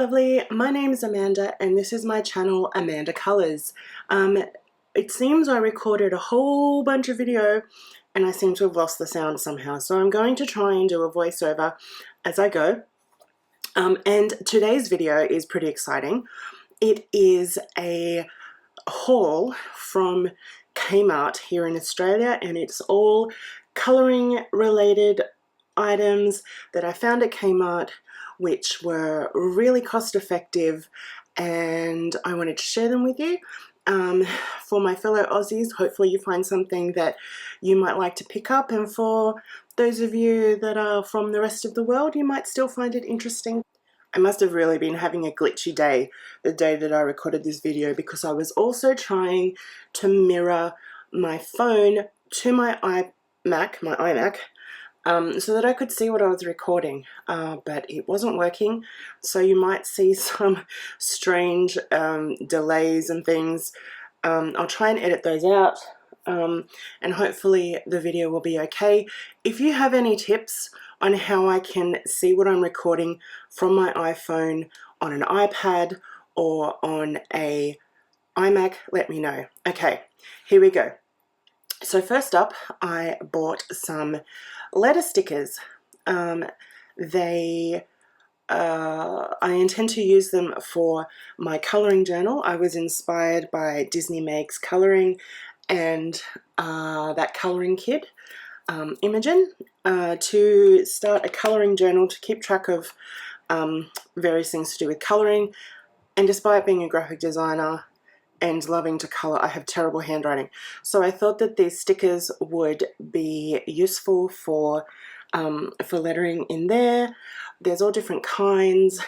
lovely, my name is Amanda and this is my channel Amanda Colors. It seems I recorded a whole bunch of video and I seem to have lost the sound somehow, so I'm going to try and do a voiceover as I go. And today's video is pretty exciting. It is a haul from Kmart here in Australia, and it's all colouring related items that I found at Kmart which were really cost effective, and I wanted to share them with you. For my fellow Aussies, hopefully you find something that you might like to pick up, and for those of you that are from the rest of the world, you might still find it interesting. I must have really been having a glitchy day the day that I recorded this video, because I was also trying to mirror my phone to my iMac, so that I could see what I was recording, but it wasn't working, so you might see some strange delays and things. I'll try and edit those out, and hopefully the video will be okay. If you have any tips on how I can see what I'm recording from my iPhone on an iPad or on a iMac, let me know. Okay, here we go. So first up, I bought some letter stickers. I intend to use them for my colouring journal. I was inspired by Disney Makes Colouring and that colouring kit, Imogen, to start a colouring journal to keep track of various things to do with colouring. And despite being a graphic designer and loving to colour, I have terrible handwriting. So I thought that these stickers would be useful for lettering in there. There's all different kinds.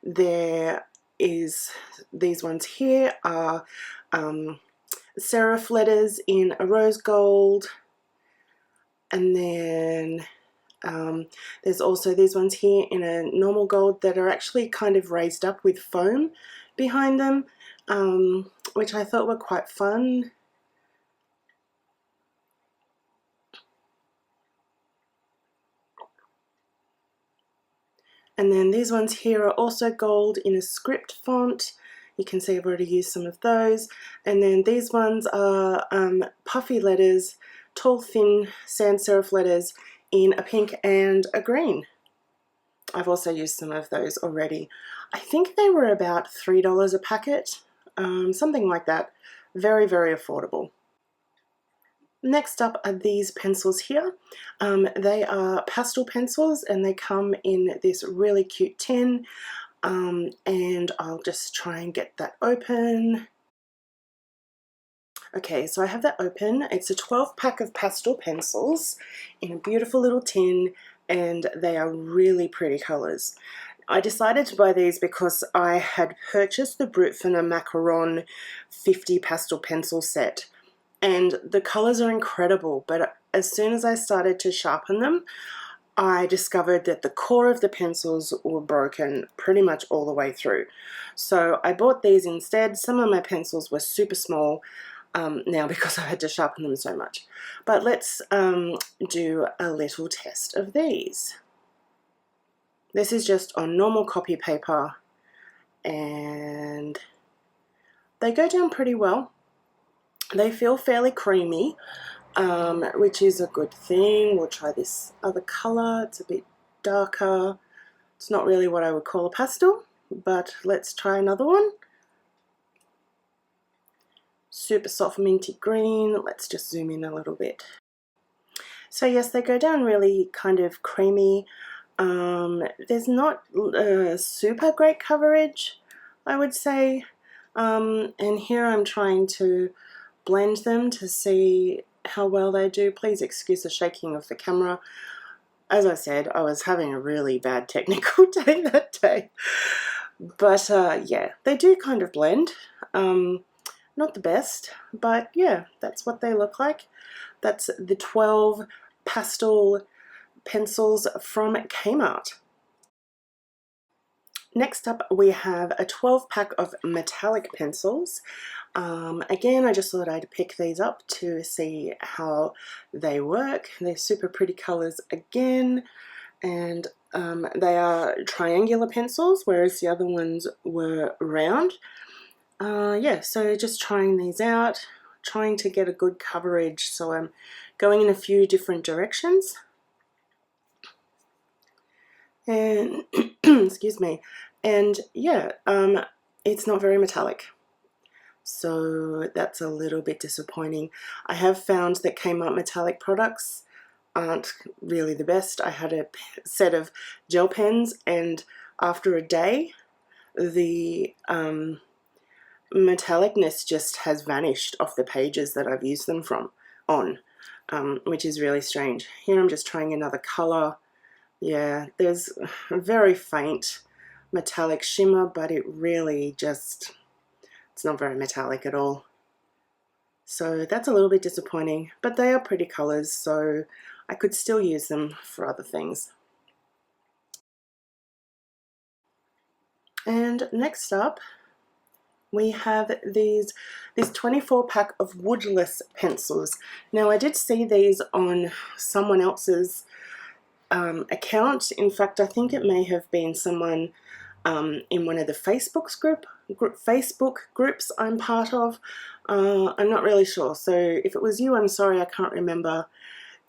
There is, these ones here are serif letters in a rose gold. And then there's also these ones here in a normal gold that are actually kind of raised up with foam behind them, which I thought were quite fun. And then these ones here are also gold in a script font. You can see I've already used some of those. And then these ones are puffy letters, tall thin sans serif letters in a pink and a green. I've also used some of those already. I think they were about $3 a packet, something like that. Very, very affordable. Next up are these pencils here. They are pastel pencils and they come in this really cute tin, and I'll just try and get that open. Okay, so I have that open. It's a 12-pack of pastel pencils in a beautiful little tin, and they are really pretty colours. I decided to buy these because I had purchased the Brut Macaron 50 pastel pencil set, and the colours are incredible, but as soon as I started to sharpen them, I discovered that the core of the pencils were broken pretty much all the way through. So I bought these instead. Some of my pencils were super small now because I had to sharpen them so much. But let's do a little test of these. This is just on normal copy paper, and they go down pretty well. They feel fairly creamy, which is a good thing. We'll try this other colour. It's a bit darker. It's not really what I would call a pastel, but let's try another one. Super soft minty green. Let's just zoom in a little bit. So yes, they go down really kind of creamy. There's not super great coverage, I would say. And here I'm trying to blend them to see how well they do. Please excuse the shaking of the camera. As I said, I was having a really bad technical day that day. But yeah, they do kind of blend. Not the best, but yeah, that's what they look like. That's the 12 pastel pencils from Kmart. Next up, we have a 12-pack of metallic pencils. Again, I just thought I'd pick these up to see how they work. They're super pretty colors again, and They are triangular pencils, whereas the other ones were round. Yeah, so just trying these out, trying to get a good coverage, so I'm going in a few different directions. And excuse me, and yeah, it's not very metallic, so that's a little bit disappointing. I have found that Kmart metallic products aren't really the best. I had a set of gel pens, and after a day the metallicness just has vanished off the pages that I've used them on, which is really strange. Here I'm just trying another color. Yeah, there's a very faint metallic shimmer, but it really just, it's not very metallic at all. So that's a little bit disappointing, but they are pretty colors, so I could still use them for other things. And next up, we have this 24 pack of Woodless pencils. Now I did see these on someone else's account. In fact, I think it may have been someone in one of the Facebook groups I'm part of. I'm not really sure, so if it was you, I'm sorry, I can't remember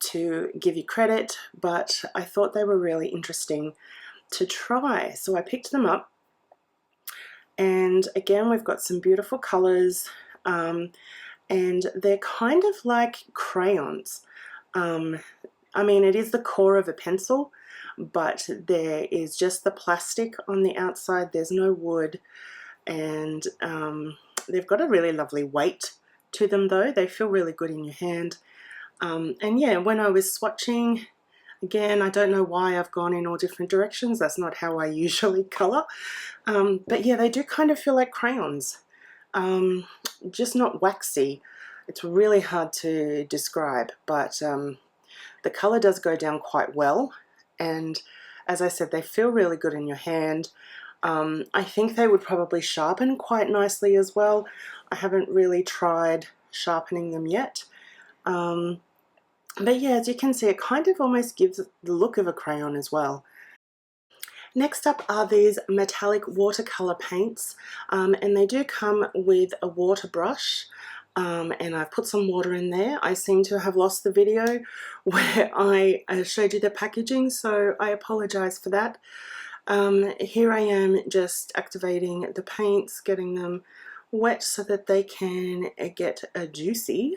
to give you credit, but I thought they were really interesting to try, so I picked them up. And again, we've got some beautiful colors, and they're kind of like crayons. I mean, it is the core of a pencil, but there is just the plastic on the outside. There's no wood, and they've got a really lovely weight to them though. They feel really good in your hand. And yeah, when I was swatching, again, I don't know why I've gone in all different directions. That's not how I usually colour. But yeah, they do kind of feel like crayons, just not waxy. It's really hard to describe, but the colour does go down quite well. And as I said, they feel really good in your hand. I think they would probably sharpen quite nicely as well. I haven't really tried sharpening them yet. But yeah, as you can see, it kind of almost gives the look of a crayon as well. Next up are these metallic watercolor paints, and they do come with a water brush, and I've put some water in there. I seem to have lost the video where I showed you the packaging, so I apologize for that. Here I am just activating the paints, getting them wet so that they can get juicy,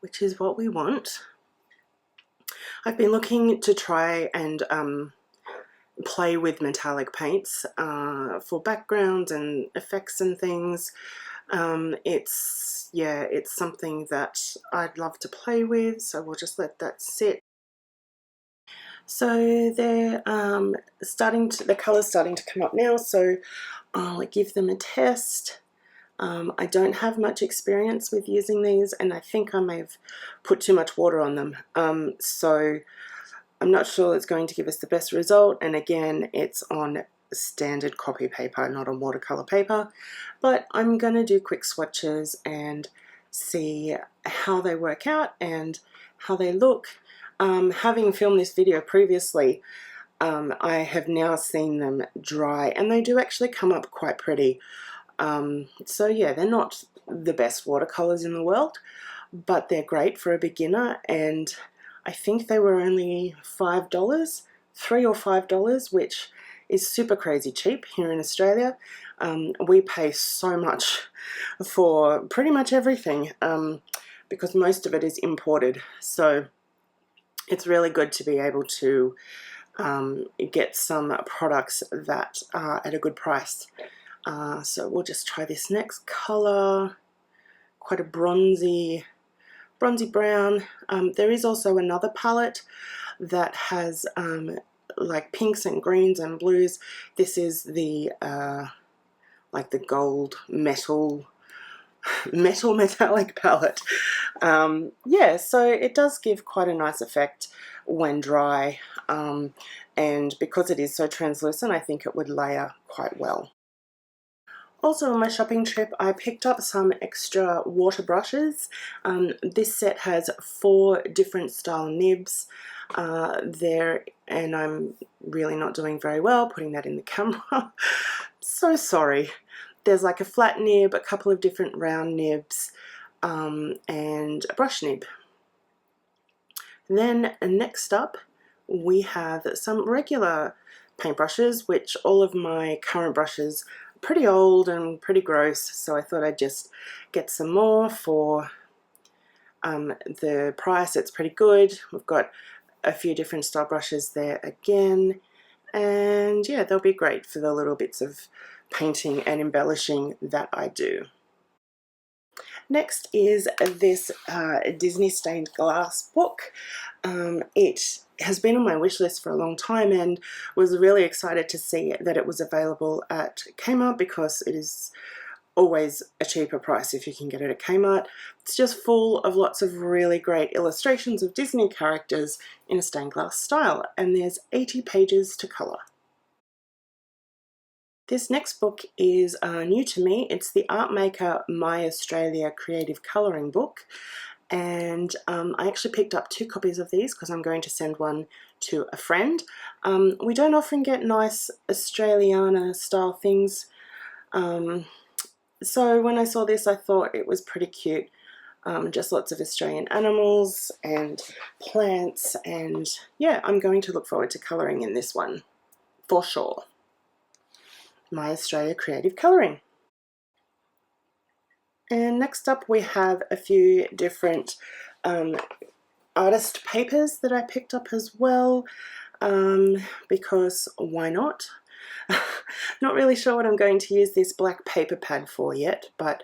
which is what we want. I've been looking to try and play with metallic paints for backgrounds and effects and things. It's something that I'd love to play with, so we'll just let that sit. So they're the colour's starting to come up now, so I'll give them a test. I don't have much experience with using these, and I think I may have put too much water on them, so I'm not sure it's going to give us the best result. And again, it's on standard copy paper, not on watercolor paper, but I'm going to do quick swatches and see how they work out and how they look. Having filmed this video previously, I have now seen them dry, and they do actually come up quite pretty. So yeah, they're not the best watercolors in the world, but they're great for a beginner, and I think they were only $5, $3 or $5, which is super crazy cheap here in Australia. We pay so much for pretty much everything because most of it is imported, so it's really good to be able to get some products that are at a good price. So we'll just try this next color, quite a bronzy brown. There is also another palette that has like pinks and greens and blues. This is the like the gold metallic palette. Yeah, so it does give quite a nice effect when dry, and because it is so translucent, I think it would layer quite well. Also on my shopping trip, I picked up some extra water brushes. This set has 4 different style nibs. there, and I'm really not doing very well putting that in the camera. So sorry. There's like a flat nib, a couple of different round nibs, and a brush nib. Then next up we have some regular paintbrushes, which all of my current brushes are pretty old and pretty gross, so I thought I'd just get some more for the price. It's pretty good. We've got a few different style brushes there again, and yeah, they'll be great for the little bits of painting and embellishing that I do. Next is this Disney stained glass book. It has been on my wish list for a long time, and was really excited to see that it was available at Kmart, because it is always a cheaper price if you can get it at Kmart. It's just full of lots of really great illustrations of Disney characters in a stained glass style, and there's 80 pages to colour. This next book is new to me. It's the Art Maker My Australia Creative Colouring book, and I actually picked up 2 copies of these because I'm going to send one to a friend. We don't often get nice Australiana style things, so when I saw this I thought it was pretty cute. Just lots of Australian animals and plants, and yeah, I'm going to look forward to colouring in this one for sure. My Australia Creative Colouring. And next up we have a few different artist papers that I picked up as well, because why not? Not really sure what I'm going to use this black paper pad for yet, but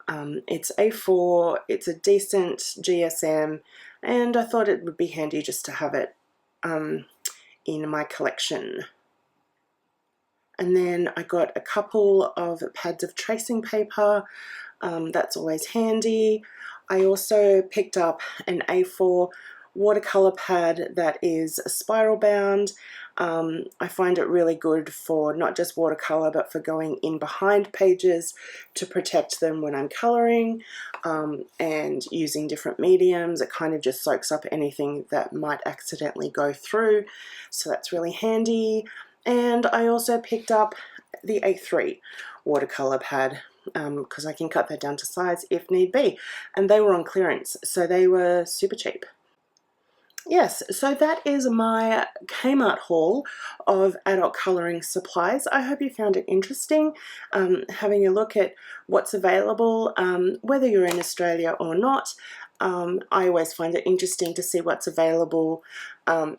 it's A4, it's a decent GSM, and I thought it would be handy just to have it in my collection. And then I got a couple of pads of tracing paper. That's always handy. I also picked up an A4 watercolor pad that is spiral bound. I find it really good for not just watercolor, but for going in behind pages to protect them when I'm coloring, and using different mediums. It kind of just soaks up anything that might accidentally go through, so that's really handy. And I also picked up the A3 watercolor pad, because I can cut that down to size if need be, and they were on clearance, so they were super cheap. Yes, so that is my Kmart haul of adult colouring supplies. I hope you found it interesting, having a look at what's available, whether you're in Australia or not. I always find it interesting to see what's available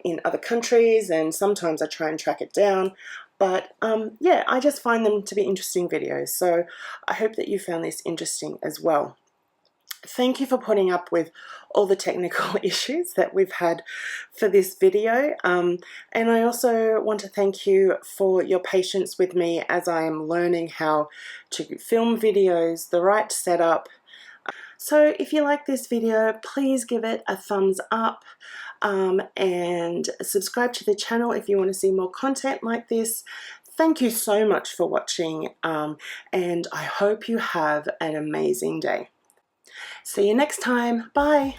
in other countries, and sometimes I try and track it down. But yeah, I just find them to be interesting videos, so I hope that you found this interesting as well. Thank you for putting up with all the technical issues that we've had for this video, and I also want to thank you for your patience with me as I am learning how to film videos, the right setup. So if you like this video, please give it a thumbs up, and subscribe to the channel if you want to see more content like this. Thank you so much for watching, and I hope you have an amazing day. See you next time. Bye.